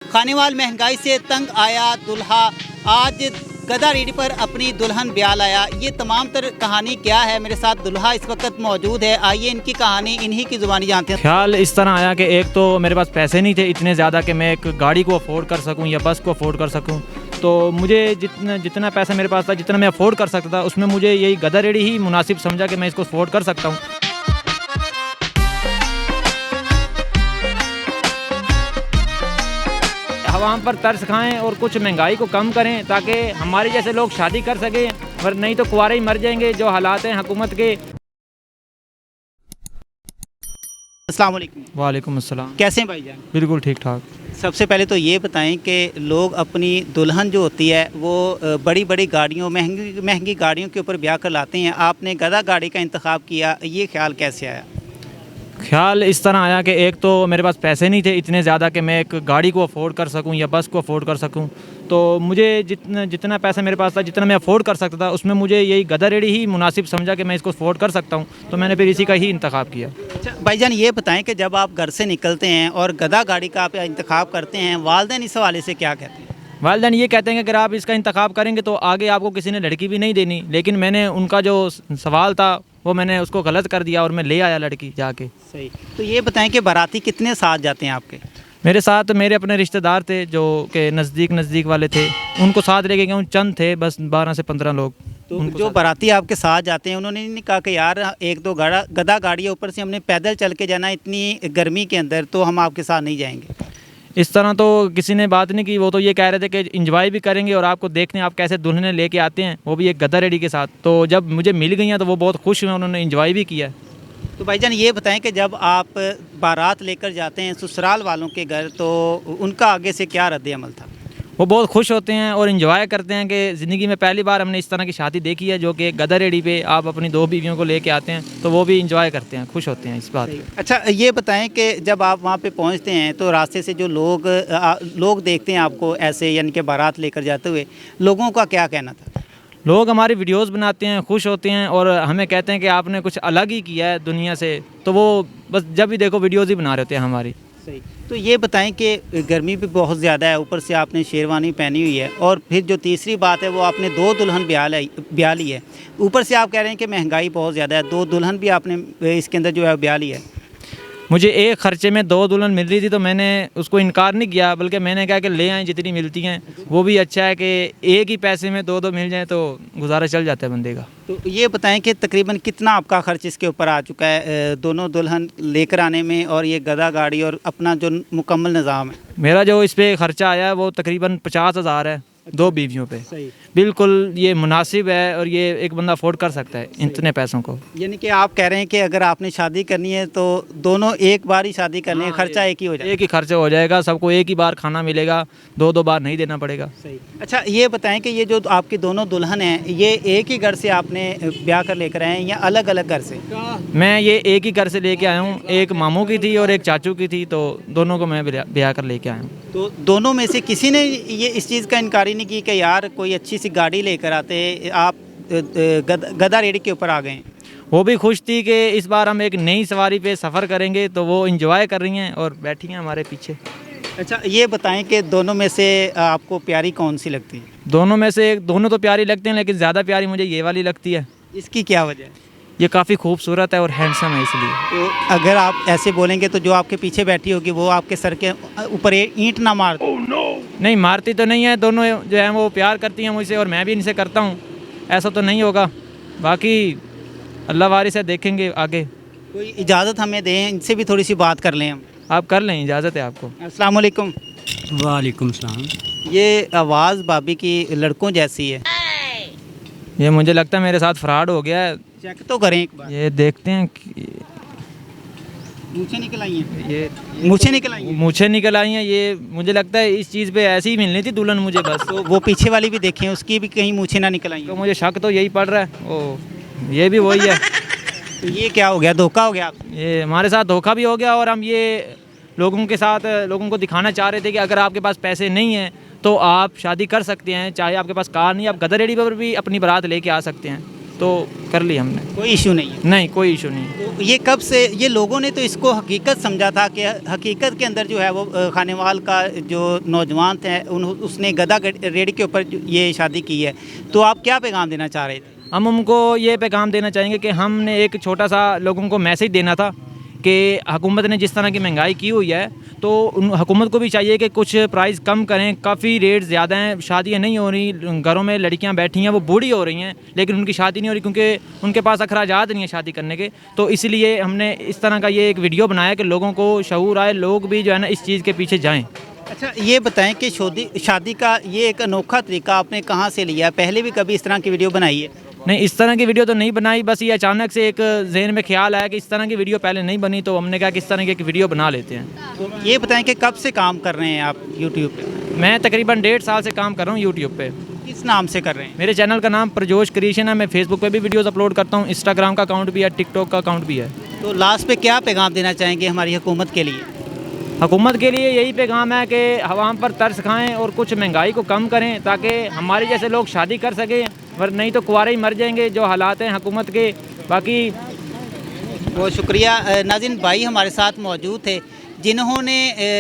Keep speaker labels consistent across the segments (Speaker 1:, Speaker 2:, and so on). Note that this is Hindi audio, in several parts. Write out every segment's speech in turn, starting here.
Speaker 1: खानेवाल महंगाई से तंग आया दुल्हा, आज गधा रेडी पर अपनी दुल्हन ब्याह लाया। ये तमाम तर कहानी क्या है, मेरे साथ दुल्हा इस वक्त मौजूद है। आइए इनकी कहानी इन्हीं की जुबानी जानते हैं।
Speaker 2: ख्याल इस तरह आया कि एक तो मेरे पास पैसे नहीं थे इतने ज़्यादा कि मैं एक गाड़ी को अफोर्ड कर सकूं या बस को अफोर्ड कर सकूं। तो मुझे जितना पैसा मेरे पास था, जितना मैं अफोर्ड कर सकता था, उसमें मुझे यही गधा रेडी ही मुनासिब समझा कि मैं इसको अफोर्ड कर सकता हूँ। आवाम पर तरस खाएं और कुछ महंगाई को कम करें ताकि हमारे जैसे लोग शादी कर सकें, पर नहीं तो कुंवारे ही मर जाएंगे जो हालात हैं हुकूमत के।
Speaker 1: अस्सलाम वालेकुम।
Speaker 2: वालेकुम अस्सलाम।
Speaker 1: कैसे हैं भाईजान?
Speaker 2: बिल्कुल ठीक ठाक।
Speaker 1: सबसे पहले तो ये बताएं कि लोग अपनी दुल्हन जो होती है वो बड़ी बड़ी गाड़ियों, महंगी महंगी गाड़ियों के ऊपर ब्याह कर लाते हैं। आपने गधा गाड़ी का इंतखाब किया, ये ख्याल कैसे आया?
Speaker 2: ख्याल इस तरह आया कि एक तो मेरे पास पैसे नहीं थे इतने ज़्यादा कि मैं एक गाड़ी को अफोर्ड कर सकूं या बस को अफोर्ड कर सकूं। तो मुझे जितना पैसा मेरे पास था, जितना मैं अफोर्ड कर सकता था, उसमें मुझे यही गधा रेडी ही मुनासिब समझा कि मैं इसको अफोर्ड कर सकता हूं। तो मैंने फिर इसी का ही इंतखाब किया।
Speaker 1: अच्छा भाईजान, ये बताएं कि जब आप घर से निकलते हैं और गधा गाड़ी का आप इंतखाब करते हैं, वालिदैन इस हवाले से क्या कहते हैं?
Speaker 2: वालिदैन ये कहते हैं कि अगर आप इसका इंतखाब करेंगे तो आगे आपको किसी ने लड़की भी नहीं देनी, लेकिन मैंने उनका जो सवाल था वो मैंने उसको गलत कर दिया और मैं ले आया लड़की जाके।
Speaker 1: सही। तो ये बताएं कि बाराती कितने साथ जाते हैं आपके?
Speaker 2: मेरे साथ मेरे अपने रिश्तेदार थे जो कि नज़दीक वाले थे, उनको साथ लेके गया हूँ। चंद थे बस 12 से 15 लोग।
Speaker 1: तो जो बाराती आपके साथ जाते हैं उन्होंने नहीं कहा कि यार एक दो गधा गाड़ी है, ऊपर से हमने पैदल चल के जाना इतनी गर्मी के अंदर, तो हम आपके साथ नहीं जाएंगे?
Speaker 2: इस तरह तो किसी ने बात नहीं की। वो तो ये कह रहे थे कि इंजॉय भी करेंगे और आपको देखने आप कैसे दुल्हने लेके आते हैं, वो भी एक गधा रेडी के साथ। तो जब मुझे मिल गई हैं तो वो बहुत खुश हुए, उन्होंने इंजॉय भी किया।
Speaker 1: तो भाईजान ये बताएं कि जब आप बारात लेकर जाते हैं ससुराल वालों के घर, तो उनका आगे से क्या रद्द अमल था?
Speaker 2: वो बहुत खुश होते हैं और इन्जॉय करते हैं कि ज़िंदगी में पहली बार हमने इस तरह की शादी देखी है जो कि गधा रेडी पे आप अपनी 2 बीवियों को लेके आते हैं। तो वो भी इंजॉय करते हैं, खुश होते हैं इस बात।
Speaker 1: अच्छा ये बताएं कि जब आप वहाँ पे पहुँचते हैं तो रास्ते से जो लोग देखते हैं आपको ऐसे, यानी कि बारात लेकर जाते हुए, लोगों का क्या कहना था?
Speaker 2: लोग हमारी वीडियोस बनाते हैं, खुश होते हैं और हमें कहते हैं कि आपने कुछ अलग ही किया है दुनिया से। तो वो बस जब भी देखो वीडियोस ही बना रहे होते हैं हमारी।
Speaker 1: सही। तो ये बताएं कि गर्मी भी बहुत ज़्यादा है, ऊपर से आपने शेरवानी पहनी हुई है, और फिर जो तीसरी बात है वो आपने 2 दुल्हन ब्याह ली है। ऊपर से आप कह रहे हैं कि महंगाई बहुत ज़्यादा है, 2 दुल्हन भी आपने इसके अंदर जो है ब्याह ली है।
Speaker 2: मुझे एक खर्चे में 2 दुल्हन मिल रही थी तो मैंने उसको इनकार नहीं किया, बल्कि मैंने कहा कि ले आएँ जितनी मिलती हैं। वो भी अच्छा है कि एक ही पैसे में 2 मिल जाएँ तो गुजारा चल जाता है बंदे का।
Speaker 1: तो ये बताएं कि तकरीबन कितना आपका खर्च इसके ऊपर आ चुका है, दोनों दुल्हन लेकर आने में और ये गधा गाड़ी और अपना जो मुकम्मल निज़ाम है?
Speaker 2: मेरा जो इस पर ख़र्चा आया है वो तकरीबन 50,000 है 2 बीवियों पे।
Speaker 1: सही।
Speaker 2: बिल्कुल ये मुनासिब है और ये एक बंदा अफोर्ड कर सकता है इतने पैसों को।
Speaker 1: यानी कि आप कह रहे हैं कि अगर आपने शादी करनी है तो दोनों एक बार ही शादी करनी है, खर्चा एक ही हो जाएगा?
Speaker 2: एक ही खर्चा हो जाएगा, सबको एक ही बार खाना मिलेगा, 2 बार नहीं देना पड़ेगा।
Speaker 1: सही। अच्छा ये बताएं कि ये जो आपकी दोनों दुल्हन हैं, ये एक ही घर से आपने ब्याह कर लेकर आए हैं या अलग अलग घर से?
Speaker 2: मैं ये एक ही घर से लेके आया हूँ, एक मामू की थी और एक चाचू की थी, तो दोनों को मैं ब्याह कर लेके आया हूँ।
Speaker 1: तो दोनों में से किसी ने ये इस चीज़ का इनकार ही नहीं की कि यार कोई अच्छी सी गाड़ी लेकर आते, आप गधा रेडी के ऊपर आ गए?
Speaker 2: वो भी खुश थी कि इस बार हम एक नई सवारी पे सफ़र करेंगे, तो वो इंजॉय कर रही हैं और बैठी हैं हमारे पीछे।
Speaker 1: अच्छा ये बताएं कि दोनों में से आपको प्यारी कौन सी लगती है?
Speaker 2: दोनों में से दोनों तो प्यारी लगते हैं, लेकिन ज़्यादा प्यारी मुझे ये वाली लगती है।
Speaker 1: इसकी क्या वजह है?
Speaker 2: ये काफ़ी खूबसूरत है और हैंडसम है इसलिए।
Speaker 1: तो अगर आप ऐसे बोलेंगे तो जो आपके पीछे बैठी होगी वो आपके सर के ऊपर ईंट ना मार?
Speaker 2: नहीं, मारती तो नहीं है, दोनों जो है वो प्यार करती हैं मुझसे और मैं भी इनसे करता हूँ, ऐसा तो नहीं होगा। बाकी अल्लाह वारिस है, देखेंगे आगे।
Speaker 1: कोई इजाज़त हमें दें, इनसे भी थोड़ी सी बात कर लें हम।
Speaker 2: आप कर लें, इजाज़त है आपको।
Speaker 1: अस्सलाम वालेकुम।
Speaker 3: वालेकुम सलाम।
Speaker 1: ये आवाज़ भाभी की लड़कों जैसी है,
Speaker 2: ये मुझे लगता है मेरे साथ फ्रॉड हो गया है।
Speaker 1: चेक तो करें एक बार।
Speaker 2: ये देखते हैं कि
Speaker 1: मूछें निकल आई हैं,
Speaker 2: ये
Speaker 1: मूछें निकल आई हैं।
Speaker 2: मूछें निकल आई हैं। ये मुझे लगता है इस चीज़ पे ऐसी ही मिलनी थी दुल्हन मुझे बस।
Speaker 1: तो वो पीछे वाली भी देखें, उसकी भी कहीं मूछें ना निकल आई
Speaker 2: तो
Speaker 1: हैं।
Speaker 2: मुझे शक तो यही पड़ रहा है। ओ ये भी वही है।
Speaker 1: तो ये क्या हो गया, धोखा हो गया आपसे?
Speaker 2: ये हमारे साथ धोखा भी हो गया और हम ये लोगों को दिखाना चाह रहे थे कि अगर आपके पास पैसे नहीं हैं तो आप शादी कर सकते हैं, चाहे आपके पास कार नहीं, आप गधा रेडी पर भी अपनी बारात लेके आ सकते हैं। तो कर ली हमने।
Speaker 1: कोई इशू नहीं है।
Speaker 2: नहीं, कोई इशू नहीं।
Speaker 1: तो ये कब से ये लोगों ने तो इसको हकीकत समझा था कि हकीकत के अंदर जो है वो खानेवाल का जो नौजवान थे उसने गधा रेडी के ऊपर ये शादी की है। तो आप क्या पैगाम देना चाह रहे थे?
Speaker 2: हम उनको ये पैगाम देना चाहेंगे कि हमने एक छोटा सा लोगों को मैसेज देना था कि हुकूमत ने जिस तरह की महंगाई की हुई है तो हुकूमत को भी चाहिए कि कुछ प्राइस कम करें। काफ़ी रेट ज़्यादा हैं, शादियाँ नहीं हो रही, घरों में लड़कियां बैठी हैं वो बूढ़ी हो रही हैं लेकिन उनकी शादी नहीं हो रही क्योंकि उनके पास अखराजात नहीं है शादी करने के। तो इसलिए हमने इस तरह का ये एक वीडियो बनाया कि लोगों को शऊर आए, लोग भी जो है ना इस चीज़ के पीछे जाएँ।
Speaker 1: अच्छा, ये बताएं कि शादी का ये एक अनोखा तरीका आपने कहाँ से लिया? पहले भी कभी इस तरह की वीडियो बनाई है?
Speaker 2: नहीं, इस तरह की वीडियो तो नहीं बनाई, बस ये अचानक से एक जहन में ख्याल आया कि इस तरह की वीडियो पहले नहीं बनी तो हमने कहा कि इस तरह की एक वीडियो बना लेते हैं।
Speaker 1: तो ये बताएं कि कब से काम कर रहे हैं आप यूट्यूब पे?
Speaker 2: मैं तकरीबन 1.5 साल से काम कर रहा हूँ यूट्यूब पे।
Speaker 1: किस नाम से कर रहे हैं?
Speaker 2: मेरे चैनल का नाम प्रजोश क्रिएशन है। मैं फेसबुक पे भी वीडियोस अपलोड करता हूँ, इंस्टाग्राम का अकाउंट भी है, टिकटॉक का अकाउंट भी है।
Speaker 1: तो लास्ट पे क्या पैगाम देना चाहेंगे हमारी हुकूमत के लिए?
Speaker 2: हुकूमत के लिए यही पैगाम है कि हवाम पर तरस खाएं और कुछ महंगाई को कम करें ताकि हमारे जैसे लोग शादी कर सकें, वरना नहीं तो कुंवारे ही मर जाएंगे जो हालात हैं हुकूमत के। बाकी
Speaker 1: बहुत शुक्रिया। नाज़रीन, भाई हमारे साथ मौजूद थे जिन्होंने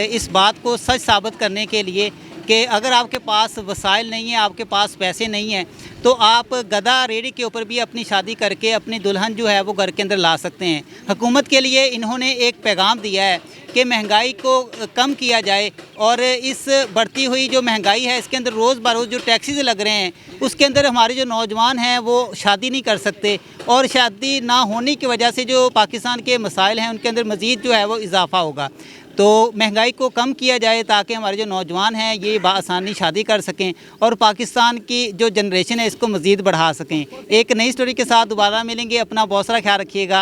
Speaker 1: इस बात को सच साबित करने के लिए कि अगर आपके पास वसाइल नहीं है, आपके पास पैसे नहीं हैं, तो आप गधा रेडी के ऊपर भी अपनी शादी करके अपनी दुल्हन जो है वो घर के अंदर ला सकते हैं। हुकूमत के लिए इन्होंने एक पैगाम दिया है कि महंगाई को कम किया जाए और इस बढ़ती हुई जो महंगाई है इसके अंदर रोज़ बरोज़ जो टैक्सेस लग रहे हैं उसके अंदर हमारे जो नौजवान हैं वो शादी नहीं कर सकते और शादी ना होने की वजह से जो पाकिस्तान के मसाइल हैं उनके अंदर मज़ीद जो है वो इजाफ़ा होगा। तो महंगाई को कम किया जाए ताकि हमारे जो नौजवान हैं ये बआसानी शादी कर सकें और पाकिस्तान की जो जनरेशन है इसको मज़ीद बढ़ा सकें। एक नई स्टोरी के साथ दोबारा मिलेंगे। अपना बहुत सारा ख्याल रखिएगा।